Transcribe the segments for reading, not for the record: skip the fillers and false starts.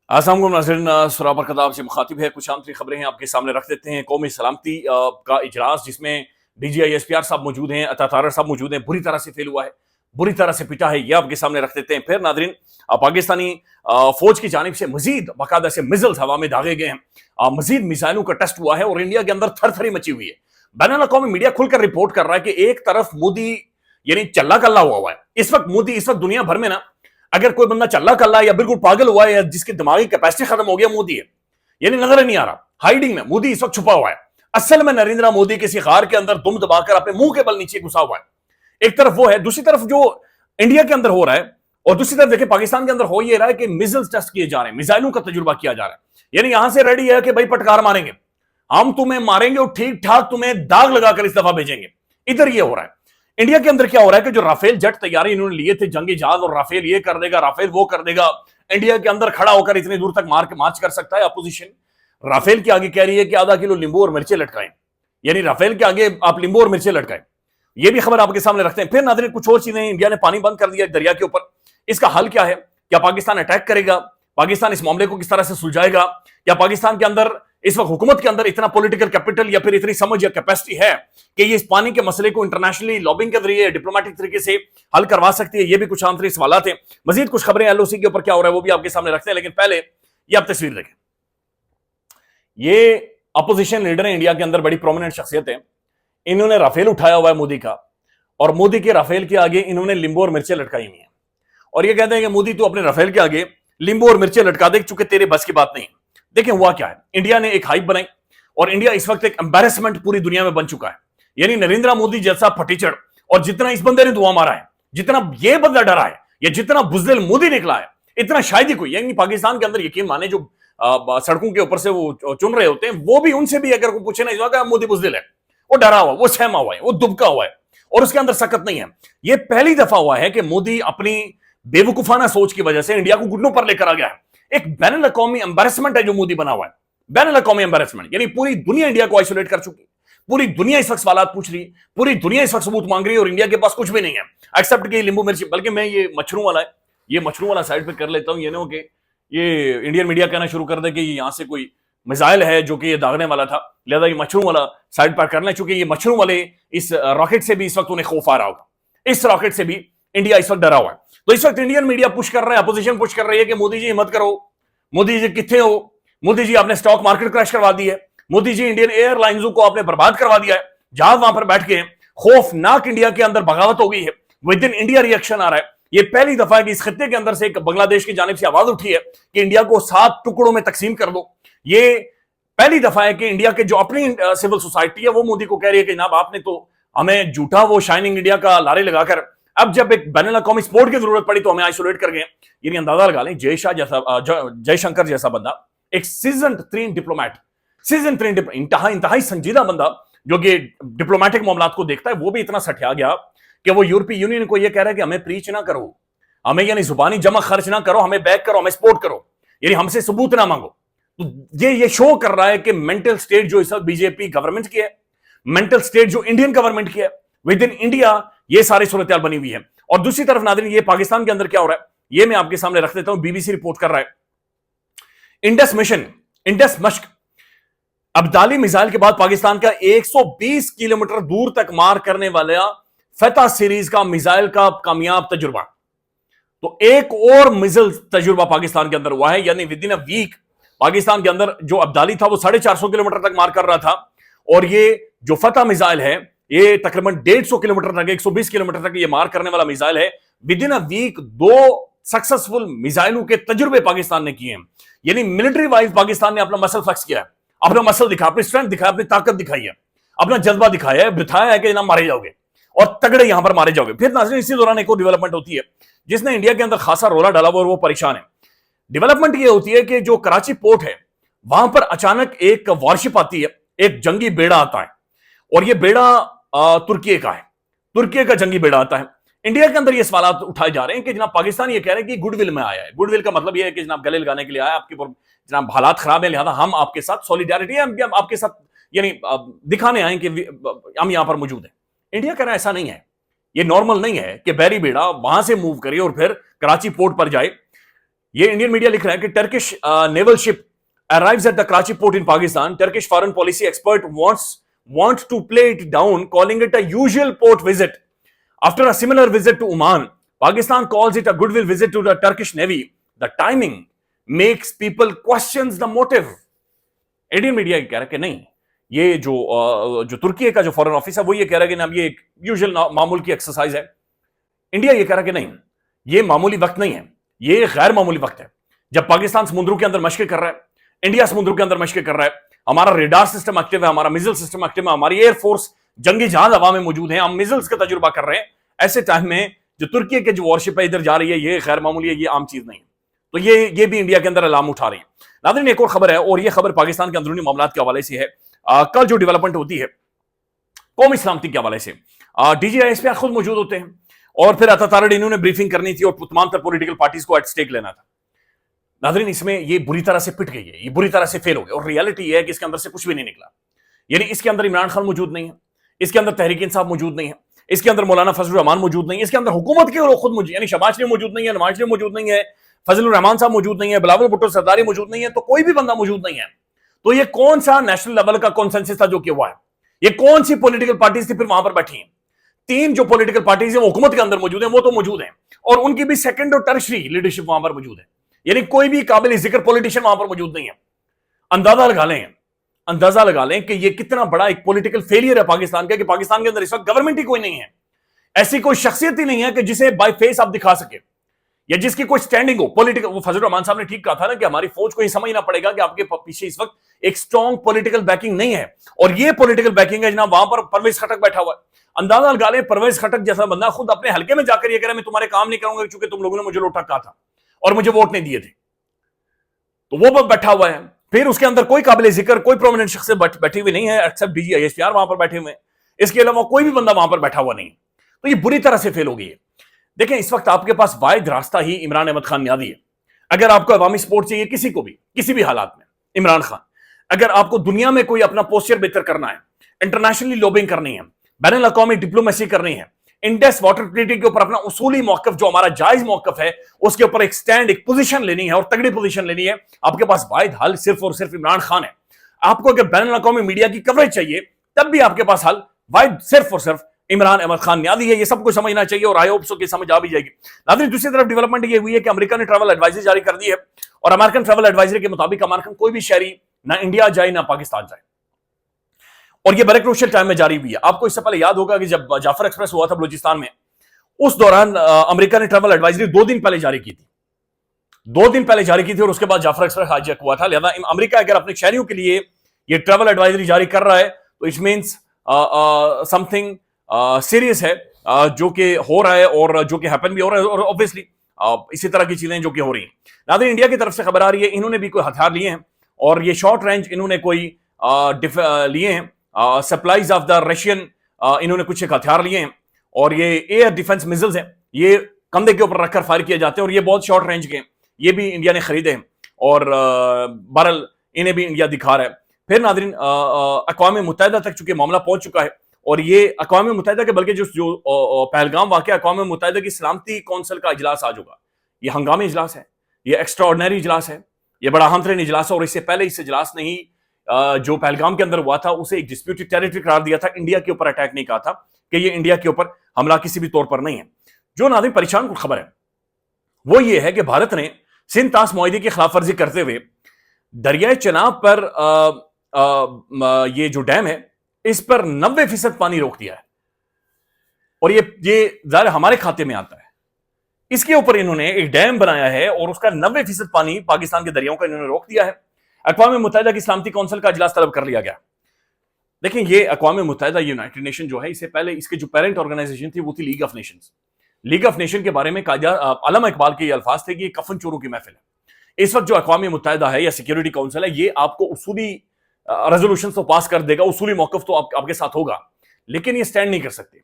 अस्सलाम नाज़रीन, सुराबर खताब से मुखातिब है। कुछ आम खबरें हैं आपके सामने रख देते हैं। कौमी सलामती का इजलास जिसमें DGI SPR साहब मौजूद हैं, अता तारर साहब मौजूद हैं, बुरी तरह से फेल हुआ है, बुरी तरह से पिटा है, यह आपके सामने रख देते हैं। फिर नाज़रीन, पाकिस्तानी फौज की जानिब से मजीद बाकायदा से मिसाइल्स हवा में दागे गए हैं, मजीद मिसाइलों का टेस्ट हुआ है और इंडिया के अंदर थरथरी मची हुई है। बैनुल अक़वामी मीडिया खुलकर रिपोर्ट कर रहा है कि एक तरफ मोदी यानी चल्ला कल्ला हुआ है। इस वक्त मोदी, इस वक्त दुनिया भर में ना, अगर कोई बंदा चल्ला कल्ला या बिल्कुल पागल हुआ है या जिसकी दिमागी कैपेसिटी खत्म हो गया, मोदी है। यानी नजर नहीं आ रहा, हाइडिंग में मोदी इस वक्त छुपा हुआ है। असल में नरेंद्र मोदी किसी खार के अंदर दुम दबाकर अपने मुंह के बल नीचे घुसा हुआ है। एक तरफ वो है, दूसरी तरफ जो इंडिया के अंदर हो रहा है, और दूसरी तरफ देखिए पाकिस्तान के अंदर हो ये रहा है कि मिसाइल्स टेस्ट किए जा रहे हैं, मिसाइलों का तजुर्बा किया जा रहा है। यानी यहां से रेडी है कि भाई पटकार मारेंगे, हम तुम्हें मारेंगे और ठीक ठाक तुम्हें दाग लगाकर इस दफा भेजेंगे। इधर ये हो रहा है। इंडिया के अंदर क्या हो रहा है कि जो राफेल जेट तैयारी इन्होंने लिए थे, जंगी जहाज, और राफेल ये कर देगा, राफेल वो कर देगा, इंडिया के अंदर खड़ा होकर इतनी दूर तक मार्च कर सकता है अपोजिशन। राफेल के आगे कह रही है कि आधा किलो नींबू और मिर्चे लटकाएं, यानी राफेल के आगे आप नींबू और मिर्चे लटकाएं। ये भी खबर आपके सामने रखते हैं। फिर नाज़रीन, कुछ और चीजें, इंडिया ने पानी बंद कर दिया दरिया के ऊपर। इसका हल क्या है? क्या पाकिस्तान अटैक करेगा? पाकिस्तान इस मामले को किस तरह से सुलझाएगा? क्या पाकिस्तान के अंदर इस वक्त हुकूमत के अंदर इतना पॉलिटिकल कैपिटल या फिर इतनी समझ या कैपेसिटी है कि ये इस पानी के मसले को इंटरनेशनली लॉबिंग के जरिए डिप्लोमेटिक तरीके से हल करवा सकती है? ये भी कुछ आंतरिक सवाल थे। मजीद कुछ खबरें LOC के ऊपर क्या हो रहा है वो भी आपके सामने रखते हैं, लेकिन पहले ये आप तस्वीर देखें। ये अपोजिशन लीडर है, इंडिया के अंदर बड़ी प्रोमिनेंट शख्सियत है। इन्होंने राफेल उठाया हुआ है मोदी का, और मोदी के राफेल के आगे इन्होंने लींबू और मिर्चें लटकाई हुई हैं, और ये कहते हैं कि मोदी तू अपने राफेल के आगे लींबू और मिर्चें लटका दे, चूंकि तेरे बस की बात नहीं। देखें हुआ क्या है, इंडिया ने एक हाइप बनाई और इंडिया इस वक्त एक एम्बैरेसमेंट पूरी दुनिया में बन चुका है। यानी नरेंद्र मोदी जैसा फटीचर, और जितना इस बंदे ने दुआ मारा है, जितना ये बंदा डरा है, या जितना बुज़दिल मोदी निकला है, इतना शायद ही कोई, यानी पाकिस्तान के अंदर यकीन माने जो सड़कों के ऊपर से वो चुन रहे होते हैं, वो भी उनसे भी अगर कोई पूछे ना, इस मोदी बुज़दिल है, वो डरा हुआ, वो सहमा हुआ है, वो दुबका हुआ है, और उसके अंदर सकत नहीं है। ये पहली दफा हुआ है कि मोदी अपनी बेवकूफाना सोच की वजह से इंडिया को घुटनों पर लेकर आ गया है। एक बैनुल अक़वामी एम्बैरेसमेंट है जो मोदी बना हुआ है, बैनुल अक़वामी एम्बैरेसमेंट। यानी पूरी दुनिया इंडिया को आइसोलेट कर चुकी, पूरी दुनिया इस वक्त सवालात पूछ रही है, पूरी दुनिया इस वक्त सबूत मांग रही है, और इंडिया के पास कुछ भी नहीं है एक्सेप्ट कि लींबू मिर्ची। बल्कि मैं ये मच्छरों वाला है, ये मच्छरों वाला साइड पे कर लेता हूं, ये ना हो कि ये इंडियन मीडिया कहना शुरू कर दे कि यहां से कोई मिसाइल है जो कि ये दागने वाला था, लिहाजा ये मच्छरों वाला साइड पर करना है, चूंकि ये मच्छरों वाले इस रॉकेट से भी इस वक्त उन्हें खौफ आ रहा होगा, इस रॉकेट से भी इंडिया इस वक्त डरा हुआ है। तो इस वक्त इंडियन मीडिया पुश कर रहा है, अपोजिशन पुश कर रही है कि मोदी जी हिम्मत करो, मोदी जी कितने हो, मोदी जी आपने स्टॉक मार्केट क्रैश करवा दी है, मोदी जी इंडियन एयरलाइंस को आपने बर्बाद करवा दिया है, जहाज वहां पर बैठ के खौफनाक इंडिया के अंदर बगावत हो गई है, विद इन इंडिया रिएक्शन आ रहा है। ये पहली दफा है कि इस खत्ते के अंदर से एक बांग्लादेश की जानिब से आवाज उठी है कि इंडिया को 7 टुकड़ों में तकसीम कर दो। ये पहली दफा है कि इंडिया के जो अपनी सिविल सोसाइटी है वो मोदी को कह रही है कि जनाब आपने तो हमें झूठा वो शाइनिंग इंडिया का लारे लगाकर, अब जब एक बैनुल अक़वामी सपोर्ट की जरूरत पड़ी तो हमें आइसोलेट कर गए। यानी अंदाजा लगा लें, जयशंकर जैसा बंदा, एक सीजन 3 डिप्लोमेट, इंतहाई संजीदा बंदा जो कि डिप्लोमेटिक मामलात को देखता है, वो भी इतना सठिया गया कि वो यूरोपीय यूनियन को यह कह रहा है कि हमें प्रीच ना करो, हमें यानी जुबानी जमा खर्च ना करो, हमें बैक करो, हमें सपोर्ट करो, यानी हमसे सबूत ना मांगो। तो ये शो कर रहा है कि मेंटल स्टेट जो इस वक्त बीजेपी गवर्नमेंट की है, मेंटल स्टेट जो इंडियन गवर्नमेंट की है, विद इन इंडिया ये सारी सूरत बनी हुई है। और दूसरी तरफ नाज़रीन, ये पाकिस्तान के अंदर क्या हो रहा है ये मैं आपके सामने रख देता हूं। BBC रिपोर्ट कर रहा है, इंडस मिशन, इंडस मश्क, अब्दाली मिसाइल के बाद पाकिस्तान का 120 किलोमीटर दूर तक मार करने वाला फतह सीरीज का मिसाइल का कामयाब तजुर्बा। तो एक और मिसाइल तजुर्बा पाकिस्तान के अंदर हुआ है, यानी within a week Pakistan के अंदर जो अब्दाली था वो 450 किलोमीटर तक मार कर रहा था, और ये जो फतह मिसाइल है ये तकरीबन 150 किलोमीटर तक, 120 किलोमीटर तक ये मार करने वाला मिसाइल है। Within a week 2 successful मिसाइलों के तजुर्बे पाकिस्तान ने किए हैं। यानी मिलिट्री वाइज पाकिस्तान ने अपना मसल फ्लेक्स किया है, अपना मसल दिखाया, अपनी स्ट्रेंथ दिखाया, अपनी ताकत दिखाई है, अपना जज्बा दिखाया है, बिठाया है कि ना मारे जाओगे और तगड़े यहां पर मारे जाओगे। फिर नाज़रीन, इसी दौरान एक और डेवलपमेंट होती है जिसने इंडिया के अंदर खासा रोला डाला हुआ और वो परेशान है। डेवलपमेंट ये होती है कि जो कराची पोर्ट है वहां पर अचानक एक वॉरशिप आती है, एक जंगी बेड़ा आता है, और ये बेड़ा तुर्की का है, तुर्की का जंगी बेड़ा आता है। इंडिया के अंदर ये सवाल उठाए जा रहे हैं कि जनाब पाकिस्तान ये कह रहे हैं कि गुडविल में आया है। गुडविल का मतलब ये है कि जनाब गले लगाने के लिए आया, आपके जनाब हालात खराब है, लिहाजा हम आपके साथ सॉलिडारिटी है, हम आपके साथ यानी दिखाने आए कि हम यहां पर मौजूद हैं। इंडिया कह रहा है ऐसा नहीं है, ये नॉर्मल नहीं है कि बैरी बेड़ा वहां से मूव करे और फिर कराची पोर्ट पर जाए। ये इंडियन मीडिया लिख रहा है कि Turkish naval ship arrives at the Karachi port in Pakistan. Turkish foreign policy expert wants to play it down, calling it a usual port visit. After a similar visit to Oman, Pakistan calls it a goodwill visit to the Turkish Navy. The timing makes people questions the motive. Indian media कह रहा है कि नहीं, ये जो तुर्की का जो foreign office है वो ये कह रहा है कि ना ये एक यूजुअल मामूल की एक्सरसाइज है। इंडिया ये कह रहा है कि नहीं, ये मामूली वक्त नहीं है, ये गैर मामूली वक्त है। जब पाकिस्तान समुद्रों के अंदर मशक़ें कर रहा है, इंडिया समुद्र के अंदर मशक़ें कर रहा है, हमारा रेडार सिस्टम एक्टिव है, हमारा मिसाइल सिस्टम एक्टिव है, हमारी एयरफोर्स जंगी जहाज हवा में मौजूद है, हम मिसाइल्स का तजुर्बा कर रहे हैं। ऐसे टाइम में जो तुर्की के जो वॉरशिप है इधर जा रही है, ये गैर मामूली है, ये आम चीज नहीं है। तो ये भी इंडिया के अंदर अलार्म उठा रही है। नाज़रीन, एक और खबर है, और ये खबर पाकिस्तान के अंदरूनी मामलात के हवाले से है। कल जो डेवलपमेंट होती है कौमी सलामती के हवाले से, DGISPR खुद मौजूद होते हैं, और फिर अता इन्होंने ब्रीफिंग करनी थी और तमाम तर पॉलिटिकल पार्टीज को एट स्टेक लेना था। नाज़रीन, इसमें ये बुरी तरह से पिट गई है, ये बुरी तरह से फेल हो गई, और रियलिटी ये है कि इसके अंदर से कुछ भी नहीं निकला। यानी इसके अंदर इमरान खान मौजूद नहीं है, इसके अंदर तहरीक इंसाफ मौजूद नहीं है, इसके अंदर मौलाना फजलुर रहमान मौजूद नहीं है, इसके अंदर हुकूमत के लोग खुद मौजूद, यानी शहबाज शरीफ मौजूद नहीं है, नवाज शरीफ मौजूद नहीं है, फजलुर रहमान साहब मौजूद नहीं है, बिलावल भुट्टो सरदारी मौजूद नहीं है, तो कोई भी बंदा मौजूद नहीं है। तो ये कौन सा नेशनल लेवल का कॉन्सेंसस था जो कि हुआ है? ये कौन सी पॉलिटिकल पार्टीज थी फिर वहां पर बैठी हैं? 3 जो पॉलिटिकल पार्टीज है वो हुकूमत के अंदर मौजूद है, वो तो मौजूद है, और उनकी भी सेकंड और टर्शरी लीडरशिप वहां पर मौजूद है। यानी कोई भी काबिल जिक्र पॉलिटिशियन वहां पर मौजूद नहीं है। अंदाजा लगा लें कि ये कितना बड़ा एक पॉलिटिकल फेलियर है पाकिस्तान का, कि पाकिस्तान के अंदर इस वक्त गवर्नमेंट ही कोई नहीं है, ऐसी कोई शख्सियत ही नहीं है कि जिसे बाय फेस आप दिखा सके, या जिसकी कोई स्टैंडिंग हो पॉलिटिकल। वो फजलुर रहमान साहब ने ठीक कहा था ना कि हमारी फौज को ये समझना पड़ेगा कि आपके पीछे इस वक्त एक स्ट्रॉन्ग पॉलिटिकल बैकिंग नहीं है, और ये पॉलिटिकल बैकिंग है जनाब, वहां पर परवेज खटक बैठा हुआ है। अंदाजा लगा लें, परवेज खटक जैसा बंदा खुद अपने हल्के में जाकर ये कह रहा है मैं तुम्हारे काम नहीं करूंगा क्योंकि तुम लोगों ने मुझे लोटा कहा था और मुझे वोट नहीं दिए थे, तो वो बैठा हुआ है। फिर उसके अंदर कोई काबिल जिक्र, कोई प्रोमिनेंट शख्स बैठी हुई नहीं है, एक्सेप्ट DGISPR वहां पर बैठे हुए हैं, इसके अलावा कोई भी बंदा वहां पर बैठा हुआ नहीं है। तो ये बुरी तरह से फेल हो गई है। देखें, इस वक्त आपके पास वाहिद रास्ता ही इमरान अहमद खान नियाज़ी है। अगर आपको अवामी सपोर्ट चाहिए किसी को भी, किसी भी हालात में, इमरान खान, अगर आपको दुनिया में कोई अपना पोस्चर बेहतर करना है, इंटरनेशनली लॉबिंग करनी है, बैनुल अक़वामी डिप्लोमेसी करनी है, इंडस वाटर ट्रीटी के ऊपर अपना उसूली मौक़िफ़ जो हमारा जायज मौक़िफ़ है उसके ऊपर एक स्टैंड, एक पोजीशन लेनी है, और तगड़ी पोजीशन लेनी है, आपके पास वाहिद हल सिर्फ और सिर्फ इमरान खान है। आपको अगर बैनुल अक़वामी मीडिया की कवरेज चाहिए तब भी आपके पास हल वाहिद सिर्फ और सिर्फ इमरान अहमद खान नियाज़ी है। ये सबको समझना चाहिए, और आई होप सो कि समझ आ भी जाएगी। नाज़रीन, दूसरी तरफ डेवलपमेंट ये हुई है कि अमेरिका ने ट्रैवल एडवाइजरी जारी कर दी है, और अमेरिकन ट्रैवल एडवाइजरी के मुताबिक अमेरिकन कोई भी शहरी ना इंडिया जाए ना पाकिस्तान जाए, और ये बड़े क्रूशियल टाइम में जारी हुई है। आपको इससे पहले याद होगा कि जब जाफर एक्सप्रेस हुआ था बलूचिस्तान में, उस दौरान अमेरिका ने ट्रैवल एडवाइजरी 2 दिन पहले जारी की थी, 2 दिन पहले जारी की थी, और उसके बाद जाफर एक्सप्रेस हाईजैक हुआ था। लिहाजा अमेरिका अगर अपने शहरियों के लिए ये ट्रैवल एडवाइजरी जारी कर रहा है तो इट मीन्स समथिंग सीरियस है जो कि हो रहा है, और जो कि हैपन भी हो रहा है, और ऑब्वियसली इसी तरह की चीजें जो कि हो रही हैं। नाज़रीन, इंडिया की तरफ से खबर आ रही है इन्होंने भी कोई हथियार लिए हैं, और ये शॉर्ट रेंज इन्होंने कोई लिए हैं, सप्लाईज ऑफ द रशियन, इन्होंने कुछ एक हथियार लिए हैं, और ये एयर डिफेंस मिसाइल्स हैं, ये कंधे के ऊपर रखकर फायर किए जाते हैं, और ये बहुत शॉर्ट रेंज के हैं, ये भी इंडिया ने खरीदे हैं, और बहरहाल इन्हें भी इंडिया दिखा रहा है। फिर नाज़रीन, अक़वाम मुत्तहिदा तक चूंकि मामला पहुंच चुका है, और ये अक़वाम मुत्तहिदा के बल्कि जो पहलगाम वाक़या, अक़वाम मुत्तहिदा की सलामती कौंसिल का इजलास आज होगा। ये हंगामी इजलास है, ये एक्स्ट्राऑर्डिनरी इजलास है, ये बड़ा अहम तरीन इजलास है, और इससे पहले इस इजलास ने ही जो पहलगाम के अंदर हुआ था उसे एक डिस्प्यूटेड टेरिटरी करार दिया था, इंडिया के ऊपर अटैक नहीं कहा था कि ये इंडिया के ऊपर हमला किसी भी तौर पर नहीं है। जो नाज़रीन परेशान कुल खबर है वो ये है कि भारत ने सिंध तास मुआहदे की खिलाफ वर्जी करते हुए दरियाए चनाब पर ये जो डैम है इस पर 90% पानी रोक दिया है, और ये ज़ाहिर हमारे खाते में आता है। इसके ऊपर इन्होंने एक डैम बनाया है, और उसका 90% पानी पाकिस्तान के दरियाओं का इन्होंने रोक दिया है। अक़वाम मुत्तहिदा की सलामती कौंसिल का इजलास तलब कर लिया गया। देखिए, ये अक़वाम मुत्तहिदा यूनाइटेड नेशन जो है, इससे पहले इसके जो पेरेंट ऑर्गेनाइजेशन थी वो थी league of Nations. League of nation के बारे में अल्लामा इकबाल के ये अल्फाज थे कि ये कफन चोरों की महफिल है। इस वक्त जो अक़वाम मुत्तहिदा है या सिक्योरिटी काउंसिल है, ये आपको उसूली रेजोल्यूशन तो पास कर देगा, उसूली मौक़िफ़ तो आपके साथ होगा, लेकिन ये स्टैंड नहीं कर सकते।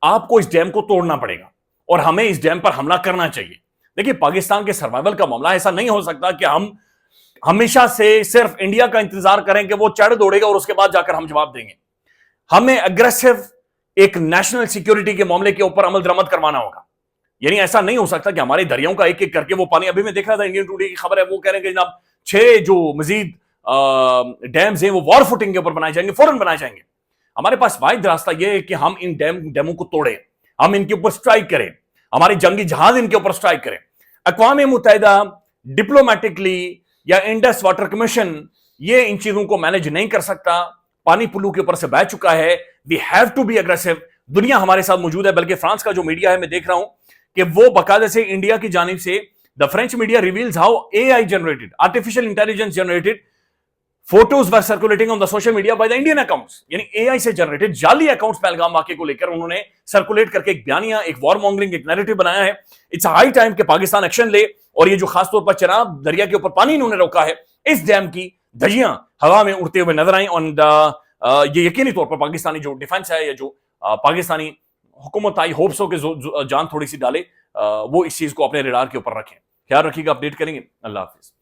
आपको इस डैम को तोड़ना पड़ेगा, और हमें इस डैम पर हमला करना चाहिए। देखिए, पाकिस्तान के सर्वाइवल का मामला, ऐसा नहीं हो सकता कि हम हमेशा से सिर्फ इंडिया का इंतजार करें कि वो चढ़ दौड़ेगा और उसके बाद जाकर हम जवाब देंगे। हमें अग्रेसिव एक नेशनल सिक्योरिटी के मामले के ऊपर अमल दरामद करवाना होगा। यानी ऐसा नहीं हो सकता कि हमारे दरियाओं का एक एक करके वो पानी, अभी मैं देख रहा था इंडियन टुडे की खबर है, वो कह रहे हैं कि जनाब 6 जो मजीद डैम्स हैं वो वॉर फुटिंग के ऊपर बनाए जाएंगे, फौरन बनाए जाएंगे। हमारे पास वाहिद रास्ता यह है कि हम इन डैमों को तोड़ें, हम इनके ऊपर स्ट्राइक करें, हमारे जंगी जहाज इनके ऊपर स्ट्राइक करें। अक़वाम मुत्तहिदा डिप्लोमेटिकली या इंडस वाटर कमीशन ये इन चीजों को मैनेज नहीं कर सकता। पानी पुल्लू के ऊपर से बह चुका है। We have to be aggressive. दुनिया हमारे साथ मौजूद है, बल्कि फ्रांस का जो मीडिया है मैं देख रहा हूं कि वो बाकायदे से इंडिया की जानिब से the French media reveals how AI generated, artificial intelligence generated photos were circulating on the social media by the Indian accounts, यानी एआई से जनरेटेड जाली अकाउंट्स पहलगाम वाकये को लेकर उन्होंने सर्कुलेट करके एक बयानिया, एक वॉर मॉन्गरिंग, एक नैरेटिव बनाया है। इट्स हाई टाइम कि पाकिस्तान एक्शन ले, और ये जो खासतौर पर चिनाब दरिया के ऊपर पानी इन्होंने रोका है, इस डैम की धज्जियां हवा में उड़ते हुए नजर आई। और ये यकीनी तौर पर पाकिस्तानी जो डिफेंस है या जो पाकिस्तानी हुकूमत आई होप्स हो कि जान थोड़ी सी डाले, वो इस चीज को अपने रडार के ऊपर रखें। ख्याल रखिएगा, अपडेट करेंगे। अल्लाह हाफिज।